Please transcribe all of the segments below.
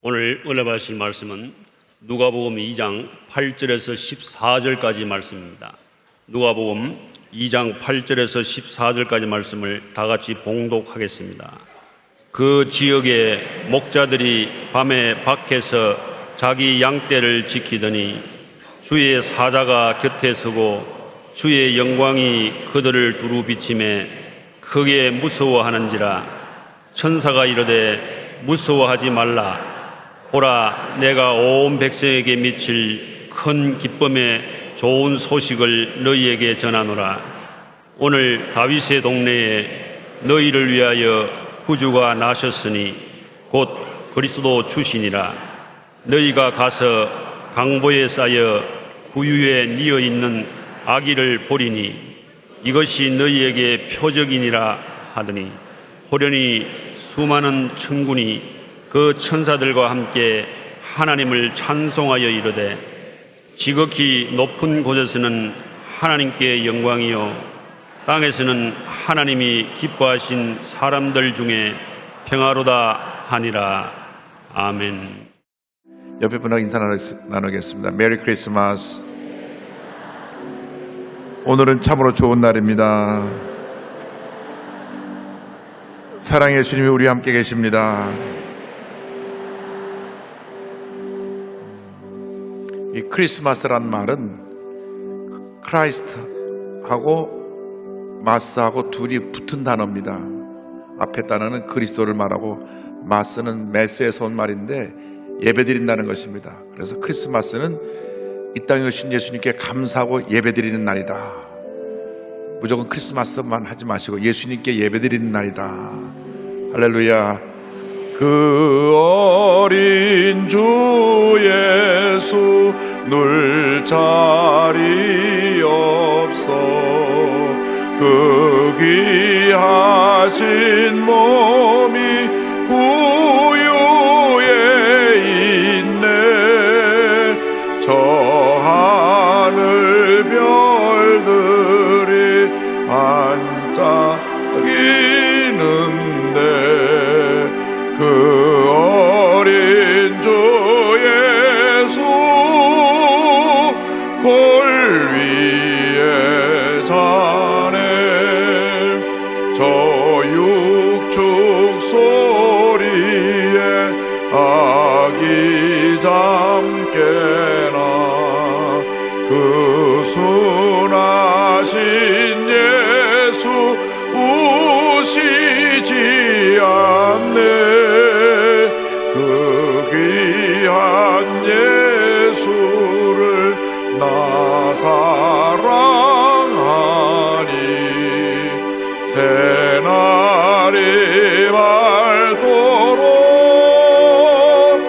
오늘 은혜 받으실 말씀은 누가복음 2장 8절에서 14절까지 말씀입니다. 누가복음 2장 8절에서 14절까지 말씀을 다 같이 봉독하겠습니다. 그 지역의 목자들이 밤에 밖에서 자기 양떼를 지키더니 주의 사자가 곁에 서고 주의 영광이 그들을 두루 비치매 크게 무서워하는지라. 천사가 이르되 무서워하지 말라. 보라, 내가 온 백성에게 미칠 큰 기쁨의 좋은 소식을 너희에게 전하노라. 오늘 다윗의 동네에 너희를 위하여 구주가 나셨으니 곧 그리스도 주시니라. 너희가 가서 강보에 쌓여 구유에 뉘어 있는 아기를 보리니 이것이 너희에게 표적이니라 하더니 호련히 수많은 천군이 그 천사들과 함께 하나님을 찬송하여 이르되 지극히 높은 곳에서는 하나님께 영광이요 땅에서는 하나님이 기뻐하신 사람들 중에 평화로다 하니라. 아멘. 옆에 분하고 인사 나누겠습니다. 메리 크리스마스. 오늘은 참으로 좋은 날입니다. 사랑의 주님이 우리와 함께 계십니다. 이 크리스마스란 말은 크라이스트하고 마스하고 둘이 붙은 단어입니다. 앞에 단어는 그리스도를 말하고 마스는 메스에서 온 말인데 예배드린다는 것입니다. 그래서 크리스마스는 이 땅에 오신 예수님께 감사하고 예배드리는 날이다. 무조건 크리스마스만 하지 마시고 예수님께 예배드리는 날이다. 할렐루야. 그 어린 주 예수 눌 자리 없어 그 귀하신 몸이 우유에 있네. 저 하늘 별들이 반짝이는데 그 어린 주 예수 골 위에 자네. 저 육축 소리에 아기 잠깨나 그 순하신 예수 우시지 않네. 그 귀한 예수를 나 사랑하니 새날이 밝도록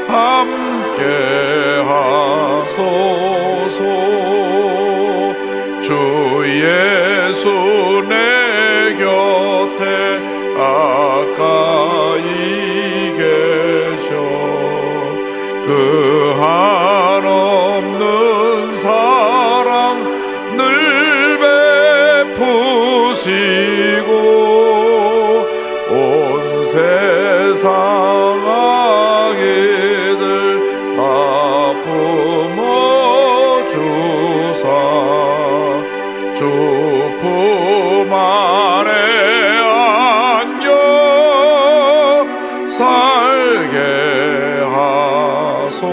함께 하소서. 주 예수 내 곁에 가까이 계셔. 그 한없는 사랑 늘 베푸시고 온 세상 아기들 다 품어주사 주 품 안에 안겨 살게 하소서.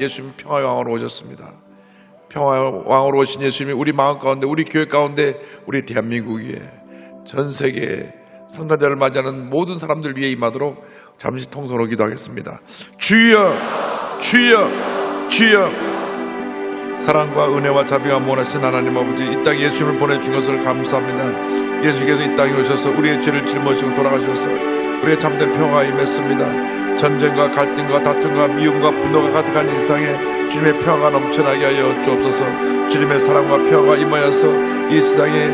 예수님 평화의 왕으로 오셨습니다. 평화의 왕으로 오신 예수님이 우리 마음 가운데, 우리 교회 가운데, 우리 대한민국 위에, 전 세계에 성탄절을 맞이하는 모든 사람들 위해 임하도록 잠시 통성으로 기도하겠습니다. 주여, 주여, 주여. 사랑과 은혜와 자비가 무한하신 하나님 아버지, 이 땅에 예수님을 보내준 것을 감사합니다. 예수께서 이 땅에 오셔서 우리의 죄를 짊어지고 돌아가셔서 우리의 참된 평화가 임했습니다. 전쟁과 갈등과 다툼과 미움과 분노가 가득한 일상에 주님의 평화가 넘쳐나게 하여 주옵소서. 주님의 사랑과 평화가 임하여서 이 세상에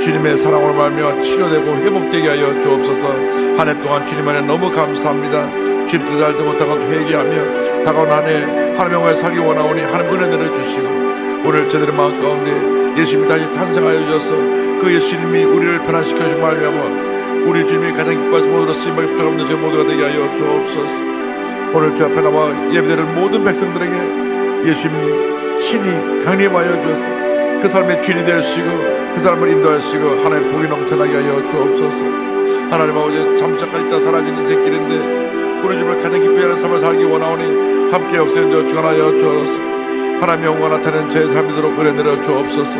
주님의 사랑으로 말미암아 치료되고 회복되게 하여 주옵소서. 한 해 동안 주님 안에 너무 감사합니다. 주님 뜻을 알지 못하고 회개하며 다가온 한 해 하나님의 살기 원하오니 하나님 은혜 내려주시고 오늘 저들의 마음 가운데 예수님이 다시 탄생하여 주셔서 그 예수님이 우리를 변화시켜 주신 말미암아 우리 주님이 가장 기뻐하신 모두로 쓰임받게 부탁합니다. 저희 모두가 되게 하여 주옵소서. 오늘 주 앞에 나와 예배드리는 모든 백성들에게 예수님 신이 강림하여 주셔서 그 사람의 주인이 되시고 그 사람을 인도하시고 하나님의 복이 넘쳐나게 하여 주옵소서. 하나님 아버지 잠시까지 있다 사라진 인생길인데 우리 주님을 가장 기쁘게 하는 삶을 살기 원하오니 함께 역사해 주관하여 주옵소서. 하나님의 영광 나타내는 제 삶이 되도록 은혜 내려 주옵소서.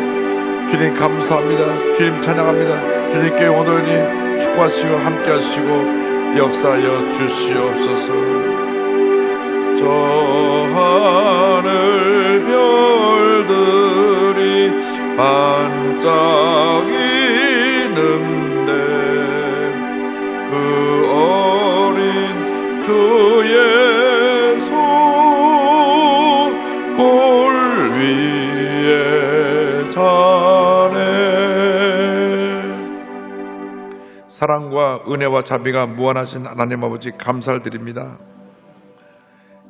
주님 감사합니다. 주님 찬양합니다. 주님께 영광 돌리니 축복하시고 함께 하시고 역사하여 주시옵소서. 저 하늘 별들이 반짝이는데 그 어린 주 예수 볼 위에 자네. 사랑과 은혜와 자비가 무한하신 하나님 아버지 감사를 드립니다.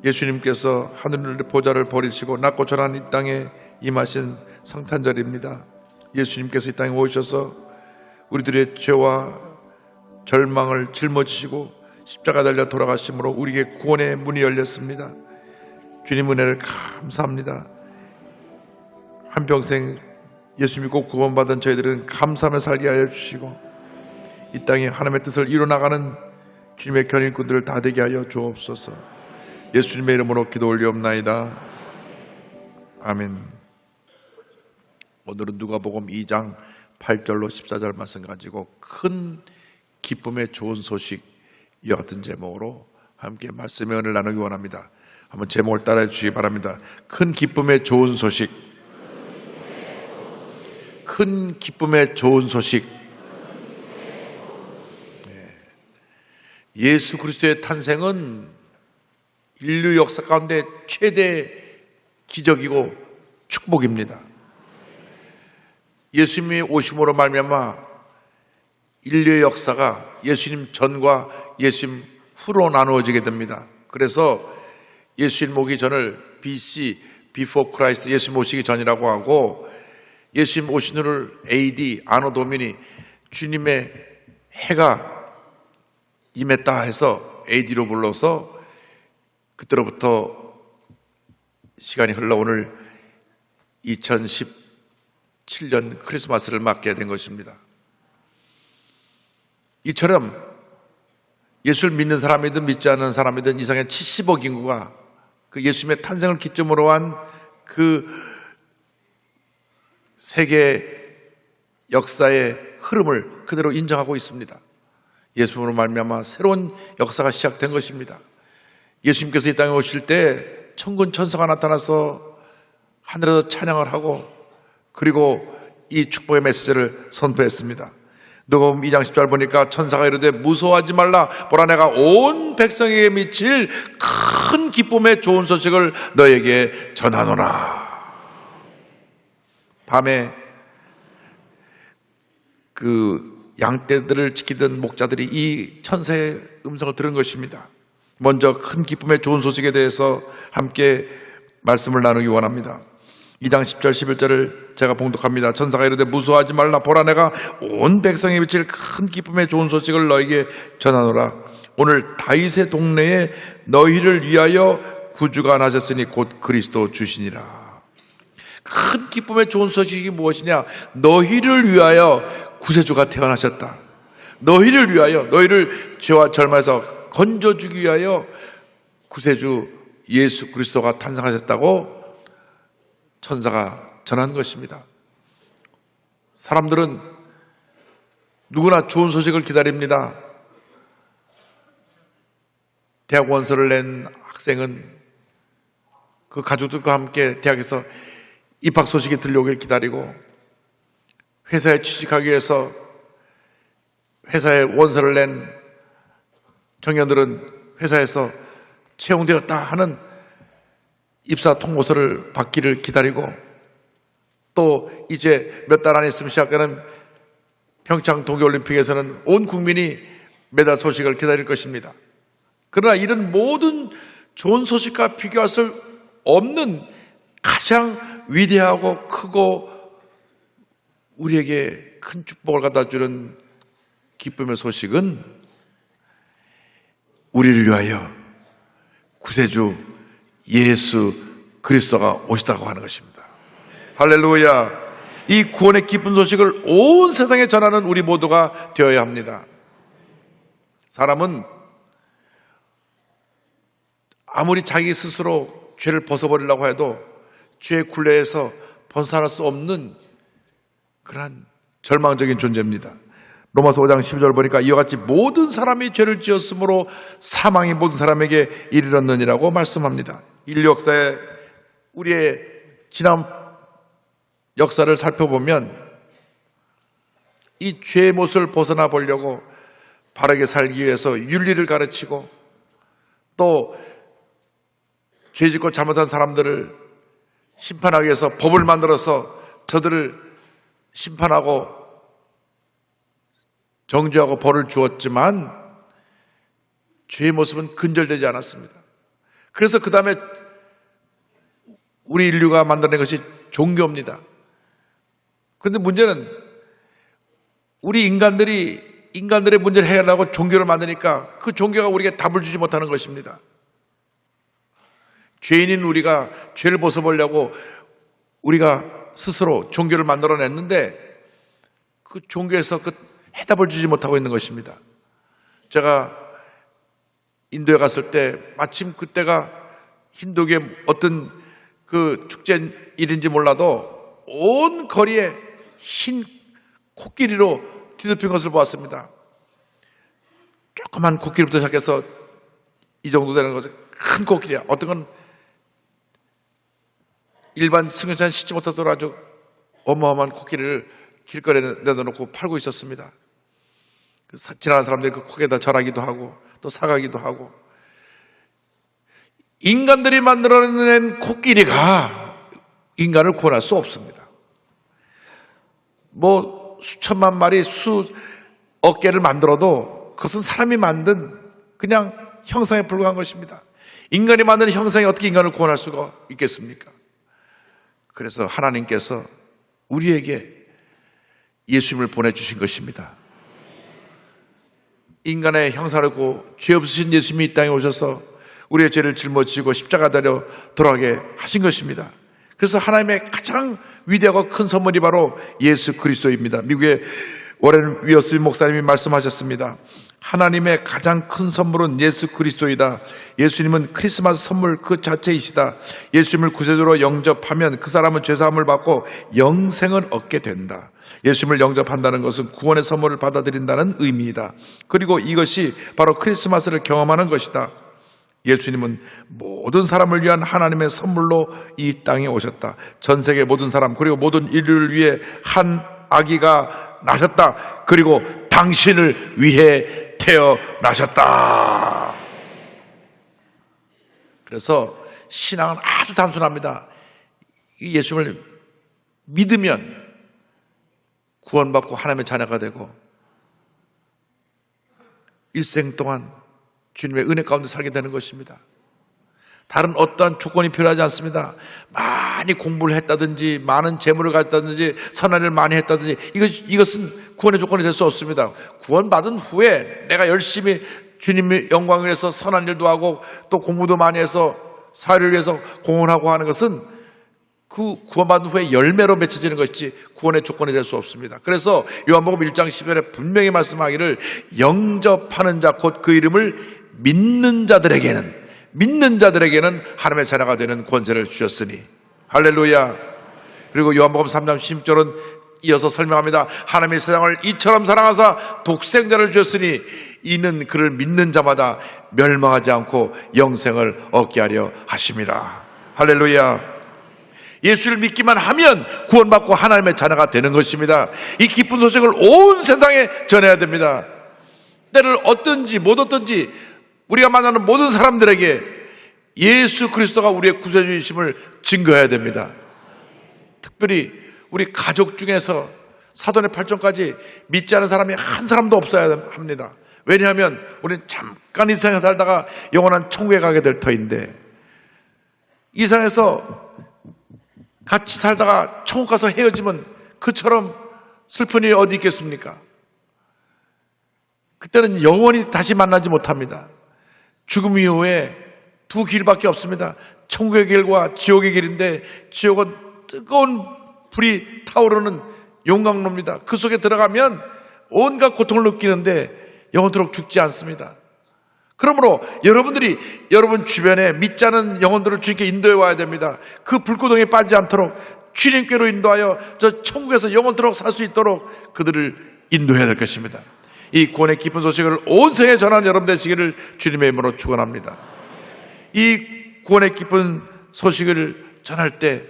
예수님께서 하늘의 보좌를 버리시고 낮고 전한 이 땅에 임하신 성탄절입니다. 예수님께서 이 땅에 오셔서 우리들의 죄와 절망을 짊어지시고 십자가 달려 돌아가심으로 우리에게 구원의 문이 열렸습니다. 주님 은혜를 감사합니다. 한평생 예수 믿고 구원받은 저희들은 감사하며 살게 하여 주시고 이 땅에 하나님의 뜻을 이루어나가는 주님의 견인꾼들을 다 되게 하여 주옵소서. 예수님의 이름으로 기도 올리옵나이다. 아멘. 오늘은 누가복음 2장 8절로 14절 말씀 가지고 큰 기쁨의 좋은 소식 이와 같은 제목으로 함께 말씀의 은혜를 나누기 원합니다. 한번 제목을 따라해 주시기 바랍니다. 큰 기쁨의 좋은 소식. 큰 기쁨의 좋은 소식. 예수 그리스도의 탄생은 인류 역사 가운데 최대 기적이고 축복입니다. 예수님이 오심으로 말미암아 인류의 역사가 예수님 전과 예수님 후로 나누어지게 됩니다. 그래서 예수님 오기 전을 BC, Before Christ, 예수님 오시기 전이라고 하고 예수님 오신 후를 AD, 아노 도미니, 주님의 해가 임했다 해서 AD로 불러서 그때로부터 시간이 흘러 오늘 2017년 크리스마스를 맞게 된 것입니다. 이처럼 예수를 믿는 사람이든 믿지 않는 사람이든 이상의 70억 인구가 그 예수님의 탄생을 기점으로 한 그 세계 역사의 흐름을 그대로 인정하고 있습니다. 예수님으로 말미암아 새로운 역사가 시작된 것입니다. 예수님께서 이 땅에 오실 때 천군 천사가 나타나서 하늘에서 찬양을 하고 그리고 이 축복의 메시지를 선포했습니다. 누가복음 2장 10절 보니까 천사가 이르되 무서워하지 말라. 보라 내가 온 백성에게 미칠 큰 기쁨의 좋은 소식을 너에게 전하노라. 밤에 그 양떼들을 지키던 목자들이 이 천사의 음성을 들은 것입니다. 먼저 큰 기쁨의 좋은 소식에 대해서 함께 말씀을 나누기 원합니다. 2장 10절 11절을 제가 봉독합니다. 천사가 이르되 무서워하지 말라. 보라 내가 온 백성에 미칠 큰 기쁨의 좋은 소식을 너에게 전하노라. 오늘 다윗의 동네에 너희를 위하여 구주가 나셨으니 곧 그리스도 주시니라. 큰 기쁨의 좋은 소식이 무엇이냐? 너희를 위하여 구세주가 태어나셨다. 너희를 위하여, 너희를 죄와 절망에서 건져주기 위하여 구세주 예수 그리스도가 탄생하셨다고 천사가 전한 것입니다. 사람들은 누구나 좋은 소식을 기다립니다. 대학 원서를 낸 학생은 그 가족들과 함께 대학에서 입학 소식이 들려오길 기다리고, 회사에 취직하기 위해서 회사에 원서를 낸 청년들은 회사에서 채용되었다 하는 입사 통보서를 받기를 기다리고, 또 이제 몇 달 안에 있으면 시작하는 평창 동계올림픽에서는 온 국민이 메달 소식을 기다릴 것입니다. 그러나 이런 모든 좋은 소식과 비교할 수 없는 가장 위대하고 크고 우리에게 큰 축복을 갖다 주는 기쁨의 소식은 우리를 위하여 구세주 예수 그리스도가 오시다고 하는 것입니다. 할렐루야. 이 구원의 기쁜 소식을 온 세상에 전하는 우리 모두가 되어야 합니다. 사람은 아무리 자기 스스로 죄를 벗어버리려고 해도 죄의 굴레에서 벗어날 수 없는 그러한 절망적인 존재입니다. 로마서 5장 12절 보니까 이와 같이 모든 사람이 죄를 지었으므로 사망이 모든 사람에게 이르렀느니라고 말씀합니다. 인류 역사에 우리의 지난 역사를 살펴보면 이 죄의 못을 벗어나 보려고 바르게 살기 위해서 윤리를 가르치고 또 죄짓고 잘못한 사람들을 심판하기 위해서 법을 만들어서 저들을 심판하고 정죄하고 벌을 주었지만 죄의 모습은 근절되지 않았습니다. 그래서 그 다음에 우리 인류가 만들어낸 것이 종교입니다. 그런데 문제는 우리 인간들의 문제를 해결하려고 종교를 만드니까 그 종교가 우리에게 답을 주지 못하는 것입니다. 죄인인 우리가 죄를 벗어보려고 우리가 스스로 종교를 만들어냈는데 그 종교에서 그 해답을 주지 못하고 있는 것입니다. 제가 인도에 갔을 때 마침 그때가 힌두교의 어떤 그 축제일인지 몰라도 온 거리에 흰 코끼리로 뒤덮인 것을 보았습니다. 조그만 코끼리부터 시작해서 이 정도 되는 것은 큰 코끼리야. 어떤 건 일반 승용차는 싣지 못하도록 아주 어마어마한 코끼리를 길거리에 내놓고 팔고 있었습니다. 지나가는 사람들이 그 코에다 절하기도 하고 또 사가기도 하고. 인간들이 만들어낸 코끼리가 인간을 구원할 수 없습니다. 뭐 수천만 마리 수억 개를 만들어도 그것은 사람이 만든 그냥 형상에 불과한 것입니다. 인간이 만든 형상이 어떻게 인간을 구원할 수가 있겠습니까? 그래서 하나님께서 우리에게 예수님을 보내주신 것입니다. 인간의 형상을 고 죄 없으신 예수님이 이 땅에 오셔서 우리의 죄를 짊어지고 십자가 달려 돌아가게 하신 것입니다. 그래서 하나님의 가장 위대하고 큰 선물이 바로 예수 그리스도입니다. 미국의 워렌 위어스비 목사님이 말씀하셨습니다. 하나님의 가장 큰 선물은 예수 그리스도이다. 예수님은 크리스마스 선물 그 자체이시다. 예수님을 구세주로 영접하면 그 사람은 죄사함을 받고 영생을 얻게 된다. 예수님을 영접한다는 것은 구원의 선물을 받아들인다는 의미이다. 그리고 이것이 바로 크리스마스를 경험하는 것이다. 예수님은 모든 사람을 위한 하나님의 선물로 이 땅에 오셨다. 전 세계 모든 사람 그리고 모든 인류를 위해 한 아기가 나셨다. 그리고 당신을 위해 태어나셨다. 그래서 신앙은 아주 단순합니다. 예수님을 믿으면 구원받고 하나님의 자녀가 되고 일생 동안 주님의 은혜 가운데 살게 되는 것입니다. 다른 어떠한 조건이 필요하지 않습니다. 많이 공부를 했다든지 많은 재물을 가졌다든지 선한 일을 많이 했다든지 이것은 구원의 조건이 될 수 없습니다. 구원받은 후에 내가 열심히 주님의 영광을 위해서 선한 일도 하고 또 공부도 많이 해서 사회를 위해서 공헌하고 하는 것은 그 구원받은 후에 열매로 맺혀지는 것이지 구원의 조건이 될 수 없습니다. 그래서 요한복음 1장 10절에 분명히 말씀하기를 영접하는 자 곧 그 이름을 믿는 자들에게는 하나님의 자녀가 되는 권세를 주셨으니 할렐루야. 그리고 요한복음 3장 16절은 이어서 설명합니다. 하나님의 세상을 이처럼 사랑하사 독생자를 주셨으니 이는 그를 믿는 자마다 멸망하지 않고 영생을 얻게 하려 하심이라. 할렐루야. 예수를 믿기만 하면 구원받고 하나님의 자녀가 되는 것입니다. 이 기쁜 소식을 온 세상에 전해야 됩니다. 때를 어떤지 못 어떤지 우리가 만나는 모든 사람들에게 예수 그리스도가 우리의 구세주이심을 증거해야 됩니다. 특별히 우리 가족 중에서 사돈의 팔촌까지 믿지 않은 사람이 한 사람도 없어야 합니다. 왜냐하면 우리는 잠깐 이 세상에 살다가 영원한 천국에 가게 될 터인데 이 세상에서 같이 살다가 천국 가서 헤어지면 그처럼 슬픈 일이 어디 있겠습니까? 그때는 영원히 다시 만나지 못합니다. 죽음 이후에 두 길밖에 없습니다. 천국의 길과 지옥의 길인데 지옥은 뜨거운 불이 타오르는 용광로입니다. 그 속에 들어가면 온갖 고통을 느끼는데 영원토록 죽지 않습니다. 그러므로 여러분들이 여러분 주변에 믿지 않은 영혼들을 주님께 인도해 와야 됩니다. 그 불구덩이에 빠지지 않도록 주님께로 인도하여 저 천국에서 영원토록 살 수 있도록 그들을 인도해야 될 것입니다. 이 구원의 기쁜 소식을 온 세계에 전하는 여러분 되시기를 주님의 이름으로 축원합니다. 이 구원의 기쁜 소식을 전할 때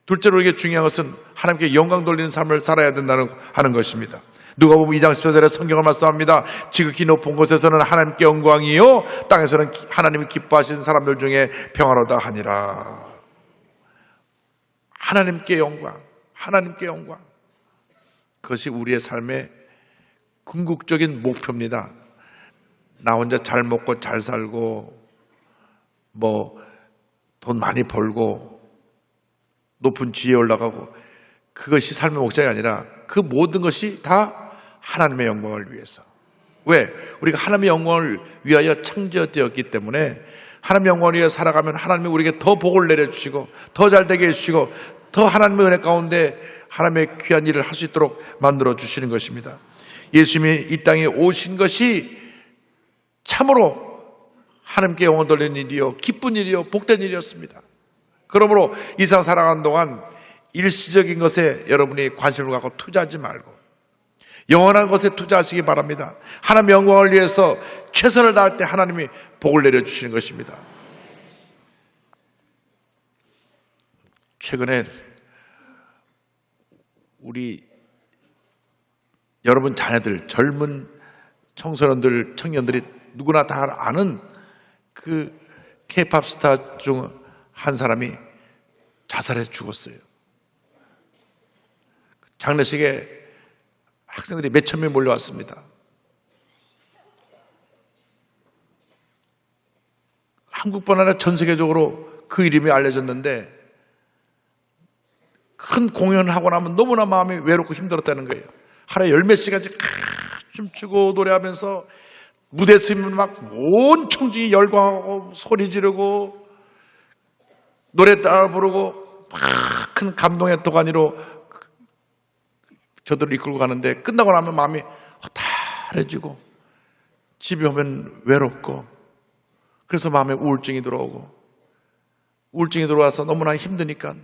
둘째로 우리에게 중요한 것은 하나님께 영광 돌리는 삶을 살아야 된다는 하는 것입니다. 누가복음 2장 14절에 성경을 말씀합니다. 지극히 높은 곳에서는 하나님께 영광이요 땅에서는 하나님이 기뻐하시는 사람들 중에 평화로다 하니라. 하나님께 영광, 하나님께 영광. 그것이 우리의 삶의 궁극적인 목표입니다. 나 혼자 잘 먹고 잘 살고 돈 많이 벌고 높은 지위에 올라가고 그것이 삶의 목적이 아니라 그 모든 것이 다 하나님의 영광을 위해서. 왜? 우리가 하나님의 영광을 위하여 창조되었기 때문에 하나님의 영광을 위해 살아가면 하나님이 우리에게 더 복을 내려주시고 더 잘되게 해주시고 더 하나님의 은혜 가운데 하나님의 귀한 일을 할 수 있도록 만들어 주시는 것입니다. 예수님이 이 땅에 오신 것이 참으로 하나님께 영광 돌리는 일이요 기쁜 일이요 복된 일이었습니다. 그러므로 이 세상 살아가는 동안 일시적인 것에 여러분이 관심을 갖고 투자하지 말고 영원한 것에 투자하시기 바랍니다. 하나님의 영광을 위해서 최선을 다할 때 하나님이 복을 내려주시는 것입니다. 최근에 우리 여러분 자녀들, 젊은 청소년들, 청년들이 누구나 다 아는 그 K-팝 스타 중 한 사람이 자살해 죽었어요. 장례식에 학생들이 몇천 명 몰려왔습니다. 한국뿐 아니라 전 세계적으로 그 이름이 알려졌는데 큰 공연을 하고 나면 너무나 마음이 외롭고 힘들었다는 거예요. 하루에 10몇 시간씩 춤추고 노래하면서 무대 서면 막 온 청중이 열광하고 소리 지르고 노래 따라 부르고 막 큰 감동의 도가니로 저들을 이끌고 가는데 끝나고 나면 마음이 허탈해지고 집에 오면 외롭고 그래서 마음에 우울증이 들어오고 우울증이 들어와서 너무나 힘드니까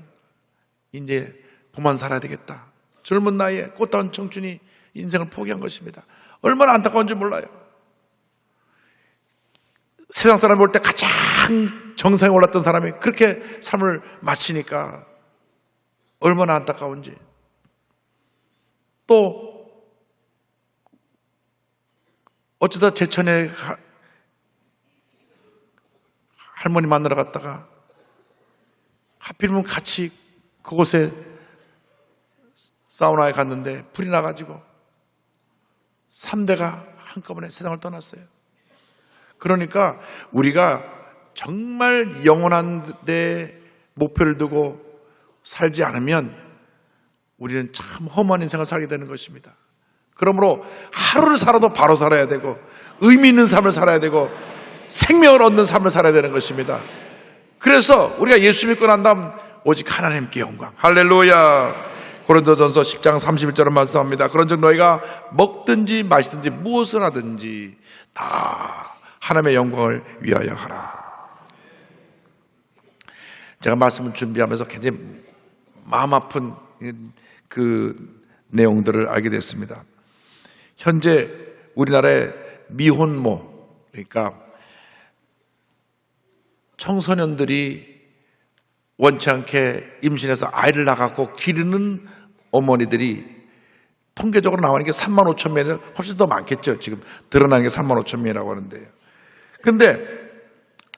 이제 그만 살아야 되겠다. 젊은 나이에 꽃다운 청춘이 인생을 포기한 것입니다. 얼마나 안타까운지 몰라요. 세상 사람이 볼 때 가장 정상에 올랐던 사람이 그렇게 삶을 마치니까 얼마나 안타까운지. 또 어쩌다 제천에 할머니 만나러 갔다가 하필이면 같이 그곳에 사우나에 갔는데 불이 나가지고 3대가 한꺼번에 세상을 떠났어요. 그러니까 우리가 정말 영원한 데 목표를 두고 살지 않으면 우리는 참 험한 인생을 살게 되는 것입니다. 그러므로 하루를 살아도 바로 살아야 되고 의미 있는 삶을 살아야 되고 생명을 얻는 삶을 살아야 되는 것입니다. 그래서 우리가 예수 믿고 난 다음 오직 하나님께 영광. 할렐루야. 고린도전서 10장 31절을 말씀합니다. 그런즉 너희가 먹든지 마시든지 무엇을 하든지 다 하나님의 영광을 위하여 하라. 제가 말씀을 준비하면서 굉장히 마음 아픈 그 내용들을 알게 됐습니다. 현재 우리나라의 미혼모, 그러니까 청소년들이 원치 않게 임신해서 아이를 낳았고 기르는 어머니들이 통계적으로 나오는 게 3만 5천 명이 훨씬 더 많겠죠. 지금 드러나는 게 3만 5천 명이라고 하는데요. 그런데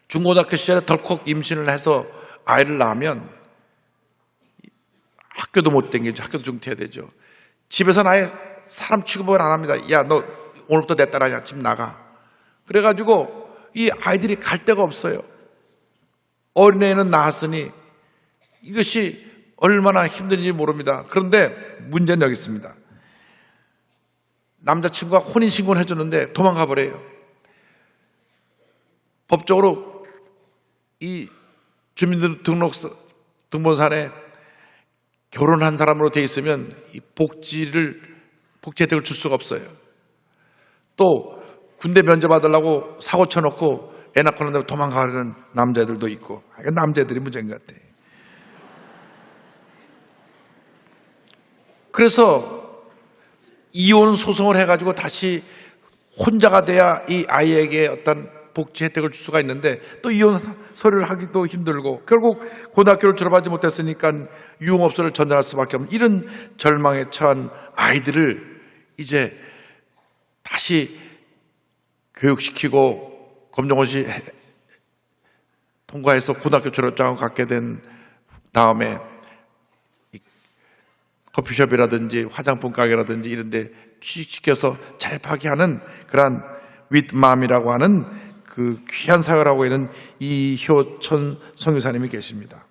중고등학교 시절에 덜컥 임신을 해서 아이를 낳으면 학교도 못 다니죠. 학교도 중퇴되죠. 집에서는 아예 사람 취급을 안 합니다. 야, 너 오늘부터 내 딸 아니야. 집 나가. 그래가지고 이 아이들이 갈 데가 없어요. 어린애는 낳았으니 이것이 얼마나 힘든지 모릅니다. 그런데 문제는 여기 있습니다. 남자친구가 혼인신고를 해줬는데 도망가 버려요. 법적으로 이 주민등록번호상에 결혼한 사람으로 돼 있으면 이 복지 혜택을 줄 수가 없어요. 또 군대 면접 받으려고 사고 쳐놓고 애 낳고 난다고 도망가려는 남자들도 있고, 남자들이 문제인 것 같아요. 그래서 이혼 소송을 해가지고 다시 혼자가 돼야 이 아이에게 어떤 복지 혜택을 줄 수가 있는데, 또 이혼 서류를 하기도 힘들고 결국 고등학교를 졸업하지 못했으니까 유흥업소를 전전할 수밖에 없는 이런 절망에 처한 아이들을 이제 다시 교육시키고 검정고시 통과해서 고등학교 졸업장을 갖게 된 다음에 커피숍이라든지 화장품 가게라든지 이런 데 취직시켜서 자립하게 하는 그러한 윗맘이라고 하는 그 귀한 사역을 하고 있는 이효천 선교사님이 계십니다.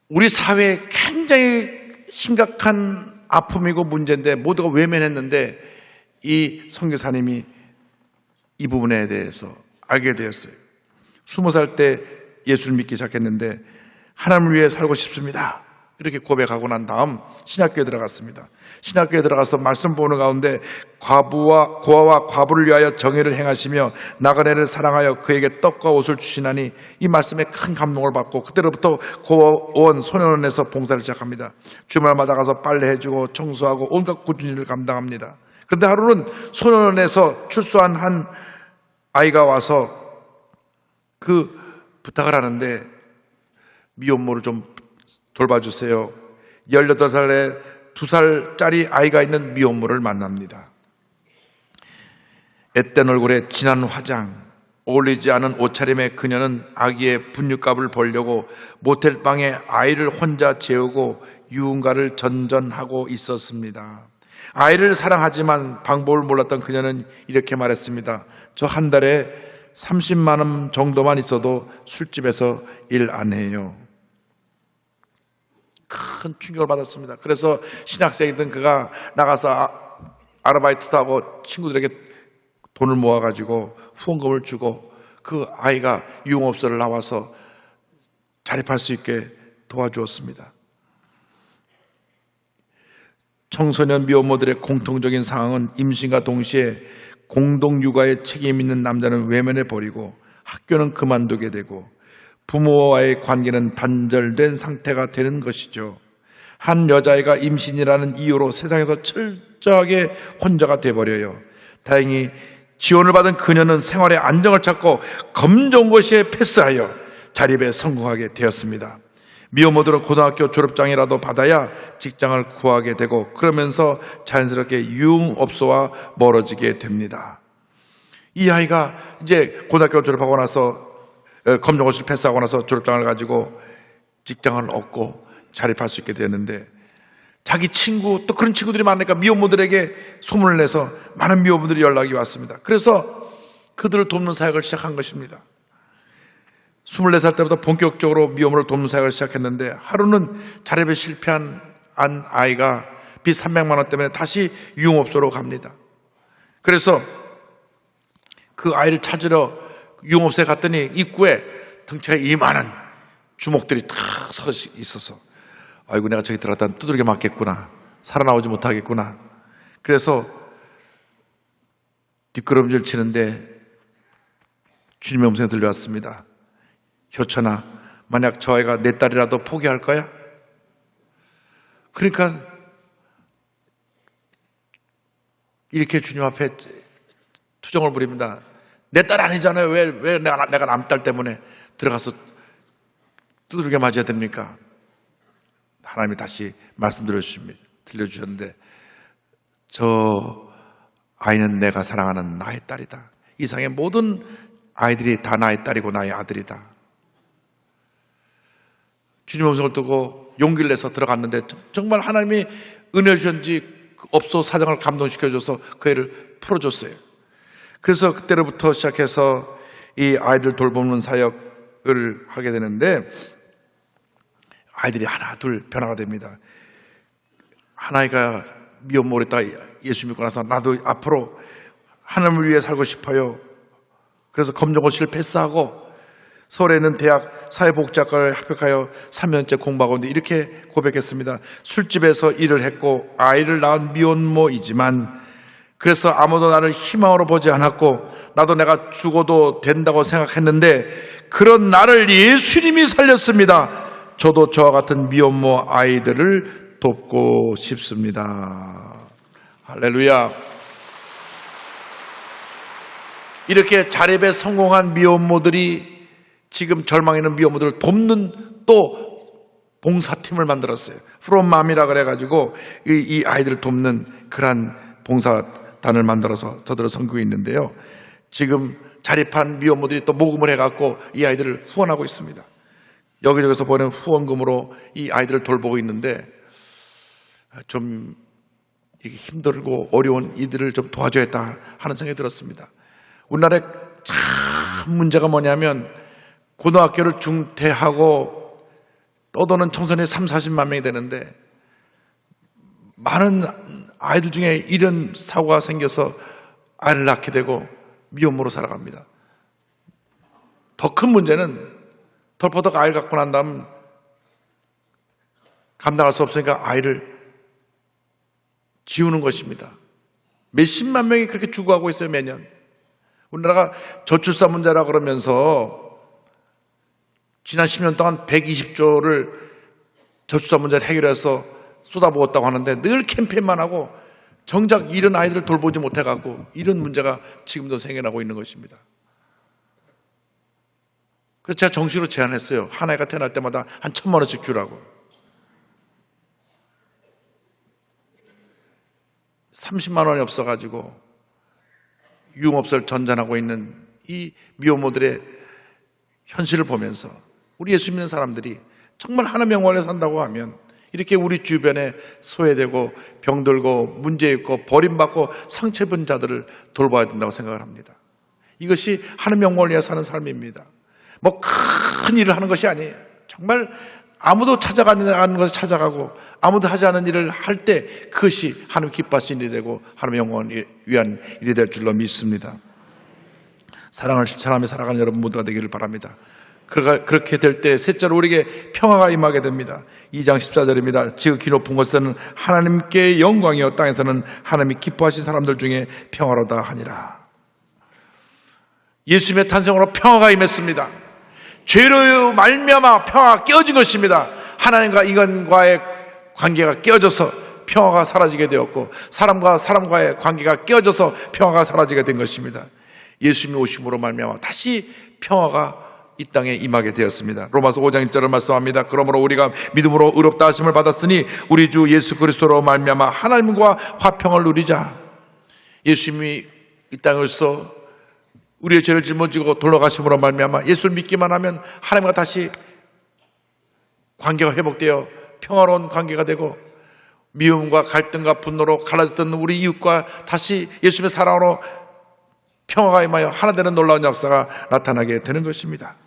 우리 사회에 굉장히 심각한 아픔이고 문제인데 모두가 외면했는데 이 선교사님이 이 부분에 대해서 알게 되었어요. 20살 때 예수를 믿기 시작했는데 하나님을 위해 살고 싶습니다. 이렇게 고백하고 난 다음 신학교에 들어갔습니다. 신학교에 들어가서 말씀 보는 가운데 고아와 과부를 위하여 정의를 행하시며 나그네를 사랑하여 그에게 떡과 옷을 주시나니, 이 말씀에 큰 감동을 받고 그때로부터 고아원 소년원에서 봉사를 시작합니다. 주말마다 가서 빨래해주고 청소하고 온갖 꾸준히 일을 감당합니다. 그런데 하루는 소년원에서 출소한 한 아이가 와서 그 부탁을 하는데, 미혼모를 좀 돌봐주세요. 18살에 2살짜리 아이가 있는 미혼모를 만납니다. 앳된 얼굴에 진한 화장, 어울리지 않은 옷차림의 그녀는 아기의 분유값을 벌려고 모텔방에 아이를 혼자 재우고 유흥가를 전전하고 있었습니다. 아이를 사랑하지만 방법을 몰랐던 그녀는 이렇게 말했습니다. 저 한 달에 30만 원 정도만 있어도 술집에서 일 안 해요. 큰 충격을 받았습니다. 그래서 신학생이던 그가 나가서 아르바이트도 하고 친구들에게 돈을 모아가지고 후원금을 주고 그 아이가 유흥업소를 나와서 자립할 수 있게 도와주었습니다. 청소년 미혼모들의 공통적인 상황은 임신과 동시에 공동육아에 책임 있는 남자는 외면해 버리고 학교는 그만두게 되고 부모와의 관계는 단절된 상태가 되는 것이죠. 한 여자아이가 임신이라는 이유로 세상에서 철저하게 혼자가 돼버려요. 다행히 지원을 받은 그녀는 생활의 안정을 찾고 검정고시에 패스하여 자립에 성공하게 되었습니다. 미혼모들은 고등학교 졸업장이라도 받아야 직장을 구하게 되고 그러면서 자연스럽게 유흥업소와 멀어지게 됩니다. 이 아이가 이제 고등학교 졸업하고 나서 검정고시를 패스하고 나서 졸업장을 가지고 직장을 얻고 자립할 수 있게 되는데, 자기 친구 또 그런 친구들이 많으니까 미혼모들에게 소문을 내서 많은 미혼모들이 연락이 왔습니다. 그래서 그들을 돕는 사역을 시작한 것입니다. 24살 때부터 본격적으로 미혼모를 돕는 사역을 시작했는데, 하루는 자립에 실패한 한 아이가 빚 300만 원 때문에 다시 유흥업소로 갑니다. 그래서 그 아이를 찾으러 유흥업소에 갔더니 입구에 덩치가 이만한 주먹들이 탁 서 있어서, 아이고 내가 저기 들어갔다 두들겨 맞겠구나, 살아나오지 못하겠구나. 그래서 뒷걸음질 치는데 주님의 음성이 들려왔습니다. 효천아, 만약 저 아이가 내 딸이라도 포기할 거야? 그러니까 이렇게 주님 앞에 투정을 부립니다. 내 딸 아니잖아요. 왜 내가 남딸 때문에 들어가서 두들겨 맞아야 됩니까? 하나님이 다시 말씀 들려주셨는데, 저 아이는 내가 사랑하는 나의 딸이다. 이 세상의 모든 아이들이 다 나의 딸이고 나의 아들이다. 주님 음성을 듣고 용기를 내서 들어갔는데 정말 하나님이 은혜 주셨는지 업소 사장을 감동시켜줘서 그 애를 풀어줬어요. 그래서 그때로부터 시작해서 이 아이들 돌보는 사역 하게 되는데 아이들이 하나 둘 변화가 됩니다. 하나이가 미혼모로 있다가 예수 믿고 나서 나도 앞으로 하나님을 위해 살고 싶어요. 그래서 검정고시를 패스하고 서울에 있는 대학 사회복지학과를 합격하여 3년째 공부하고 있는데 이렇게 고백했습니다. 술집에서 일을 했고 아이를 낳은 미혼모이지만 그래서 아무도 나를 희망으로 보지 않았고 나도 내가 죽어도 된다고 생각했는데 그런 나를 예수님이 살렸습니다. 저도 저와 같은 미혼모 아이들을 돕고 싶습니다. 할렐루야. 이렇게 자립에 성공한 미혼모들이 지금 절망에 있는 미혼모들을 돕는 또 봉사팀을 만들었어요. 프롬맘이라 그래가지고 이 아이들을 돕는 그러한 봉사단을 만들어서 저들을 섬기고 있는데요. 지금 자립한 미혼모들이 또 모금을 해갖고 이 아이들을 후원하고 있습니다. 여기저기서 보내는 후원금으로 이 아이들을 돌보고 있는데 좀 이렇게 힘들고 어려운 이들을 좀 도와줘야겠다 하는 생각이 들었습니다. 우리나라에 참 문제가 뭐냐면 고등학교를 중퇴하고 떠도는 청소년이 30-40만 명이 되는데 많은 아이들 중에 이런 사고가 생겨서 아이를 낳게 되고 미혼모로 살아갑니다. 더 큰 문제는 덜퍼덕 아이를 갖고 난 다음 감당할 수 없으니까 아이를 지우는 것입니다. 몇십만 명이 그렇게 죽어가고 있어요, 매년. 우리나라가 저출산 문제라 그러면서 지난 10년 동안 120조를 저출산 문제를 해결해서 쏟아부었다고 하는데 늘 캠페인만 하고 정작 이런 아이들을 돌보지 못해갖고 이런 문제가 지금도 생겨나고 있는 것입니다. 그래서 제가 정식으로 제안했어요. 한 아이가 태어날 때마다 한 1,000만 원씩 주라고. 30만 원이 없어가지고 유흥업소를 전전하고 있는 이 미혼모들의 현실을 보면서 우리 예수 믿는 사람들이 정말 하나님의 영광을 위해 산다고 하면 이렇게 우리 주변에 소외되고 병들고 문제 있고 버림받고 상처입은 자들을 돌봐야 된다고 생각을 합니다. 이것이 하나님의 영광을 위해 사는 삶입니다. 뭐 큰 일을 하는 것이 아니에요. 정말 아무도 찾아가는 것을 찾아가고 아무도 하지 않은 일을 할 때 그것이 하나님 기뻐하시는 일이 되고 하나님의 영광을 위한 일이 될 줄로 믿습니다. 사랑을 실천하며 살아가는 여러분 모두가 되기를 바랍니다. 그렇게 될 때 셋째로 우리에게 평화가 임하게 됩니다. 2장 14절입니다. 지극히 높은 곳에서는 하나님께 영광이요 땅에서는 하나님이 기뻐하신 사람들 중에 평화로다 하니라. 예수님의 탄생으로 평화가 임했습니다. 죄로 말미암아 평화가 깨어진 것입니다. 하나님과 인간과의 관계가 깨어져서 평화가 사라지게 되었고 사람과 사람과의 관계가 깨어져서 평화가 사라지게 된 것입니다. 예수님이 오심으로 말미암아 다시 평화가 이 땅에 임하게 되었습니다. 로마서 5장 1절을 말씀합니다. 그러므로 우리가 믿음으로 의롭다 하심을 받았으니 우리 주 예수 그리스도로 말미암아 하나님과 화평을 누리자. 예수님이 이 땅에서 우리의 죄를 짊어지고 돌아가심으로 말미암아 예수를 믿기만 하면 하나님과 다시 관계가 회복되어 평화로운 관계가 되고 미움과 갈등과 분노로 갈라졌던 우리 이웃과 다시 예수님의 사랑으로 평화가 임하여 하나 되는 놀라운 역사가 나타나게 되는 것입니다.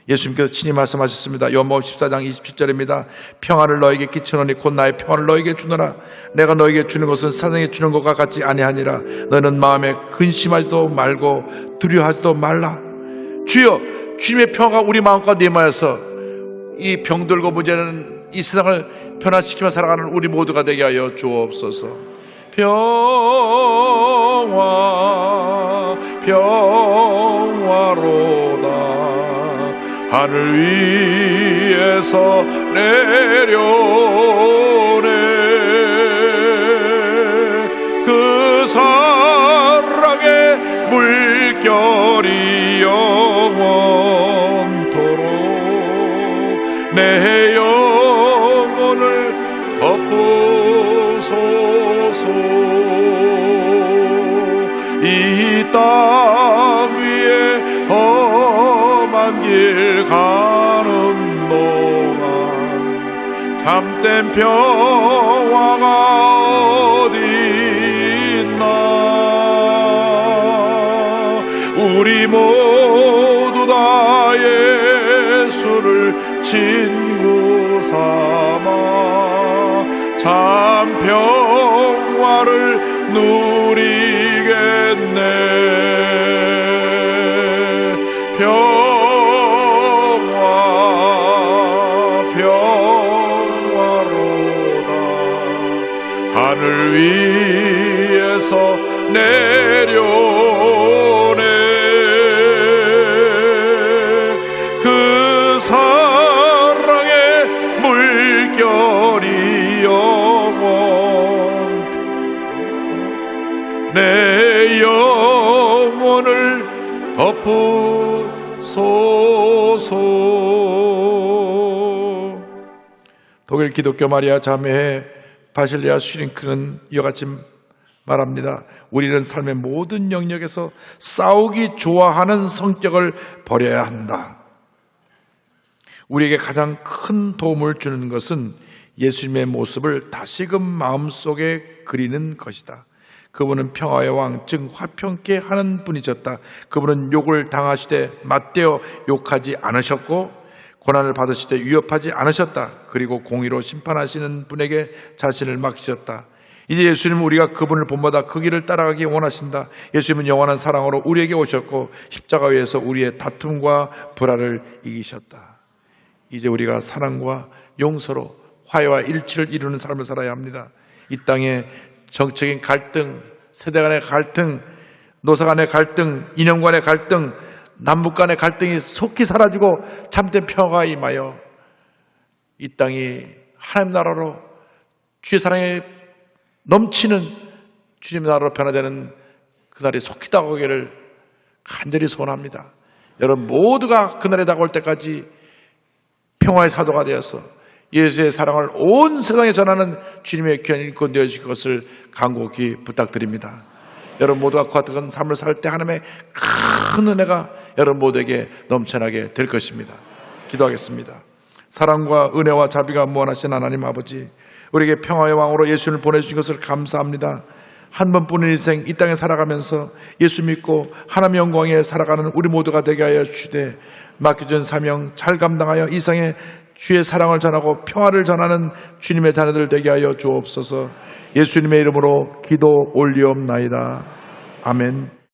예수님께서 친히 말씀하셨습니다. 요한복음 14장 27절입니다. 평화를 너에게 끼치노니 곧 나의 평화를 너에게 주노라. 내가 너에게 주는 것은 세상에 주는 것과 같지 아니하니라. 너는 마음에 근심하지도 말고 두려워하지도 말라. 주여, 주님의 평화가 우리 마음과 임하여서 이 병들고 문제는 이 세상을 변화시키며 살아가는 우리 모두가 되게 하여 주옵소서. 평화로다. 하늘 위에서 내려오네. 그 사랑의 물결이 영원토록 내 영혼을 덮으소서. 이 땅 위에 험한 길 가는 동안 참된 평화가 어디 있나. 우리 모두 다 참 평화를 누리겠네. 평화로다. 하늘 위에서 내려오네. 그 사랑의 물결이 영원 내 영혼을 덮으소서. 독일 기독교 마리아 자매회 바실리아 슈링크는 이와 같이 말합니다. 우리는 삶의 모든 영역에서 싸우기 좋아하는 성격을 버려야 한다. 우리에게 가장 큰 도움을 주는 것은 예수님의 모습을 다시금 마음속에 그리는 것이다. 그분은 평화의 왕, 즉 화평케 하는 분이셨다. 그분은 욕을 당하시되 맞대어 욕하지 않으셨고 고난을 받으실 때 위협하지 않으셨다. 그리고 공의로 심판하시는 분에게 자신을 맡기셨다. 이제 예수님은 우리가 그분을 본받아 그 길을 따라가기 원하신다. 예수님은 영원한 사랑으로 우리에게 오셨고 십자가 위에서 우리의 다툼과 불화를 이기셨다. 이제 우리가 사랑과 용서로 화해와 일치를 이루는 삶을 살아야 합니다. 이 땅에 정적인 갈등, 세대 간의 갈등, 노사 간의 갈등, 이념 간의 갈등, 남북 간의 갈등이 속히 사라지고 참된 평화가 임하여 이 땅이 하나님 나라로 주의 사랑에 넘치는 주님의 나라로 변화되는 그날이 속히 다가오기를 간절히 소원합니다. 여러분 모두가 그날에 다가올 때까지 평화의 사도가 되어서 예수의 사랑을 온 세상에 전하는 주님의 귀한 일꾼 되어주실 것을 간곡히 부탁드립니다. 여러분 모두가 같은 삶을 살 때 하나님의 큰 은혜가 여러분 모두에게 넘쳐나게 될 것입니다. 기도하겠습니다. 사랑과 은혜와 자비가 무한하신 하나님 아버지, 우리에게 평화의 왕으로 예수님을 보내주신 것을 감사합니다. 한 번뿐인 인생 이 땅에 살아가면서 예수 믿고 하나님의 영광에 살아가는 우리 모두가 되게 하여 주시되 맡겨준 사명 잘 감당하여 이상의 주의 사랑을 전하고 평화를 전하는 주님의 자녀들 되게 하여 주옵소서. 예수님의 이름으로 기도 올리옵나이다. 아멘.